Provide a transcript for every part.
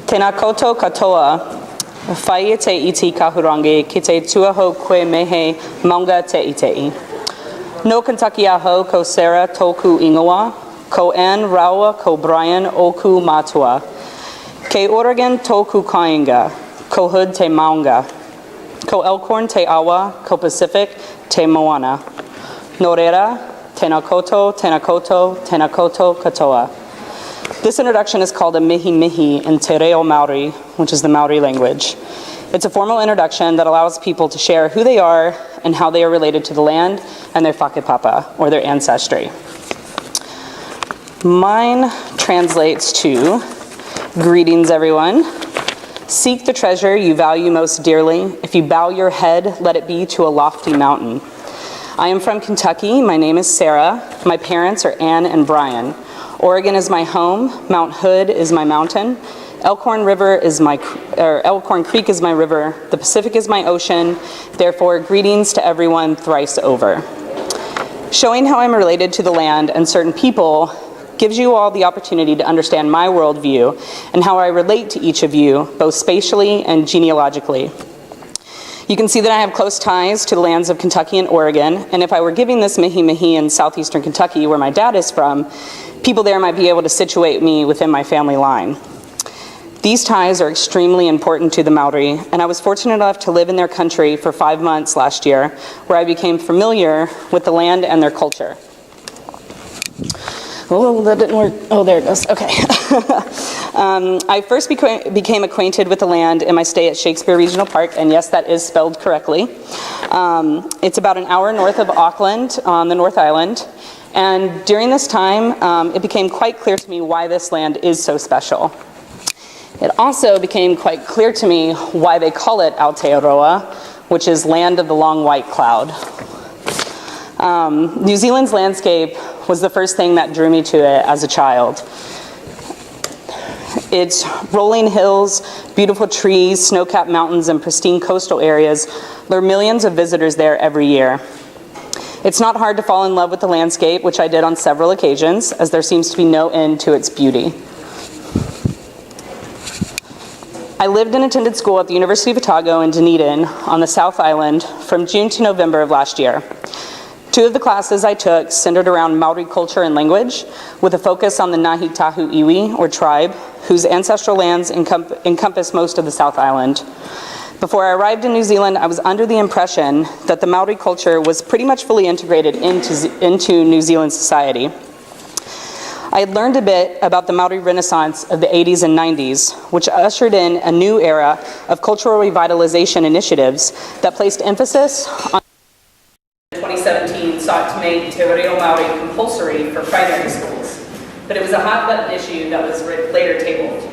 Tēnā koutou katoa, whai te iti kahurangi ki te tuaho koe mehe maunga te itei. No Kentucky aho ko Sarah tōku ingoa, ko Ann raua ko Brian oku matua. Ke Oregon tōku kainga, ko Hood te maunga. Ko Elkhorn te awa, ko Pacific te moana. No reira, tēnā koutou, tēnā koutou, tēnā koutou katoa. This introduction is called a mihi mihi in Te Reo Māori, which is the Māori language. It's a formal introduction that allows people to share who they are and how they are related to the land and their whakepapa, or their ancestry. Mine translates to, greetings everyone. Seek the treasure you value most dearly. If you bow your head, let it be to a lofty mountain. I am from Kentucky. My name is Sarah. My parents are Ann and Brian. Oregon is my home. Mount Hood is my mountain. Elkhorn Creek is my river. The Pacific is my ocean. Therefore, greetings to everyone thrice over. Showing how I'm related to the land and certain people gives you all the opportunity to understand my worldview and how I relate to each of you, both spatially and genealogically. You can see that I have close ties to the lands of Kentucky and Oregon, and if I were giving this mihi mihi in southeastern Kentucky, where my dad is from, people there might be able to situate me within my family line. These ties are extremely important to the Māori, and I was fortunate enough to live in their country for 5 months last year, where I became familiar with the land and their culture. Oh, that didn't work. Oh, there it goes. Okay. I first became acquainted with the land in my stay at Shakespeare Regional Park, and yes, that is spelled correctly. It's about an hour north of Auckland on the North Island, and during this time, it became quite clear to me why this land is so special. It also became quite clear to me why they call it Aotearoa, which is land of the long white cloud. New Zealand's landscape was the first thing that drew me to it as a child. Its rolling hills, beautiful trees, snow-capped mountains, and pristine coastal areas lure millions of visitors there every year. It's not hard to fall in love with the landscape, which I did on several occasions, as there seems to be no end to its beauty. I lived and attended school at the University of Otago in Dunedin on the South Island from June to November of last year. 2 of the classes I took centered around Māori culture and language, with a focus on the Ngāi Tahu iwi, or tribe, whose ancestral lands encompass most of the South Island. Before I arrived in New Zealand, I was under the impression that the Māori culture was pretty much fully integrated into New Zealand society. I had learned a bit about the Māori Renaissance of the 80s and 90s, which ushered in a new era of cultural revitalization initiatives that placed emphasis on 2017 sought to make Te Reo Māori compulsory for primary schools, but it was a hot-button issue that was later tabled.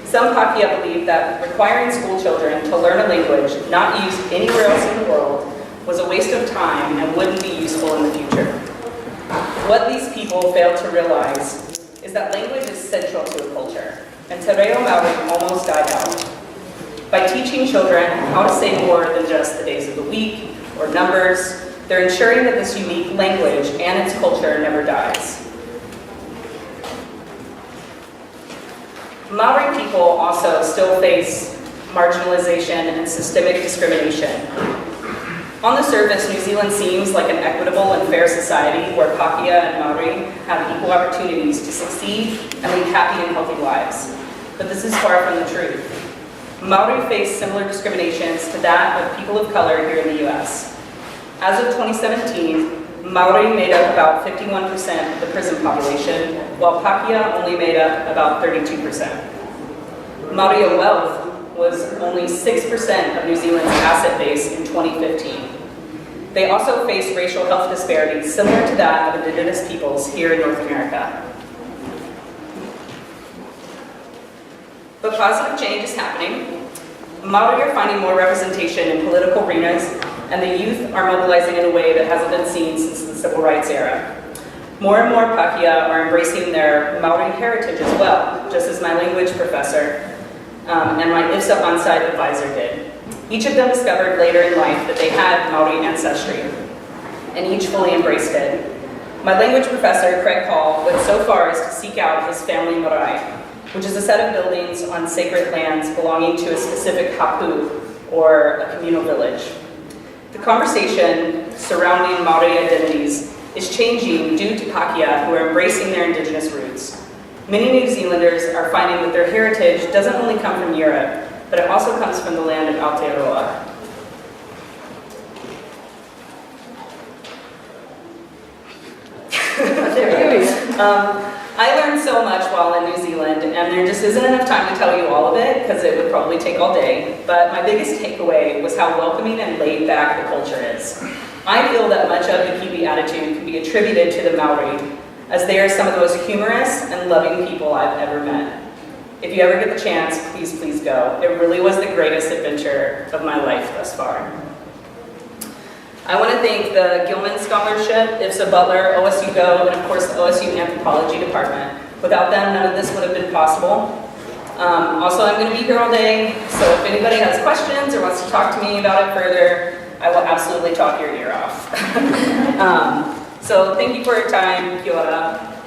Some Pākehā believed that requiring school children to learn a language not used anywhere else in the world was a waste of time and wouldn't be useful in the future. What these people failed to realize is that language is central to a culture, and Te Reo Māori almost died out. By teaching children how to say more than just the days of the week or numbers, they're ensuring that this unique language and its culture never dies. Māori people also still face marginalization and systemic discrimination. On the surface, New Zealand seems like an equitable and fair society where Pākehā and Māori have equal opportunities to succeed and lead happy and healthy lives. But this is far from the truth. Māori face similar discriminations to that of people of color here in the US. As of 2017, Māori made up about 51% of the prison population, while Pākehā only made up about 32%. Māori wealth was only 6% of New Zealand's asset base in 2015. They also face racial health disparities similar to that of indigenous peoples here in North America. But positive change is happening. Māori are finding more representation in political arenas, and the youth are mobilizing in a way that hasn't been seen since the Civil Rights era. More and more Pākehā are embracing their Māori heritage as well, just as my language professor and my IFSA on-site advisor did. Each of them discovered later in life that they had Māori ancestry, and each fully embraced it. My language professor, Craig Hall, went so far as to seek out his family marae, which is a set of buildings on sacred lands belonging to a specific hapu, or a communal village. The conversation surrounding Māori identities is changing due to Pākehā who are embracing their indigenous roots. Many New Zealanders are finding that their heritage doesn't only come from Europe, but it also comes from the land of Aotearoa. There we go. I learned so much while in New Zealand, and there just isn't enough time to tell you all of it, because it would probably take all day, but my biggest takeaway was how welcoming and laid back the culture is. I feel that much of the Kiwi attitude can be attributed to the Māori, as they are some of the most humorous and loving people I've ever met. If you ever get the chance, please, please go. It really was the greatest adventure of my life thus far. I want to thank the Gilman Scholarship, IFSA Butler, OSU Go, and of course the OSU Anthropology Department. Without them, none of this would have been possible. Also, I'm going to be here all day, so if anybody has questions or wants to talk to me about it further, I will absolutely talk your ear off. So thank you for your time. Kia ora.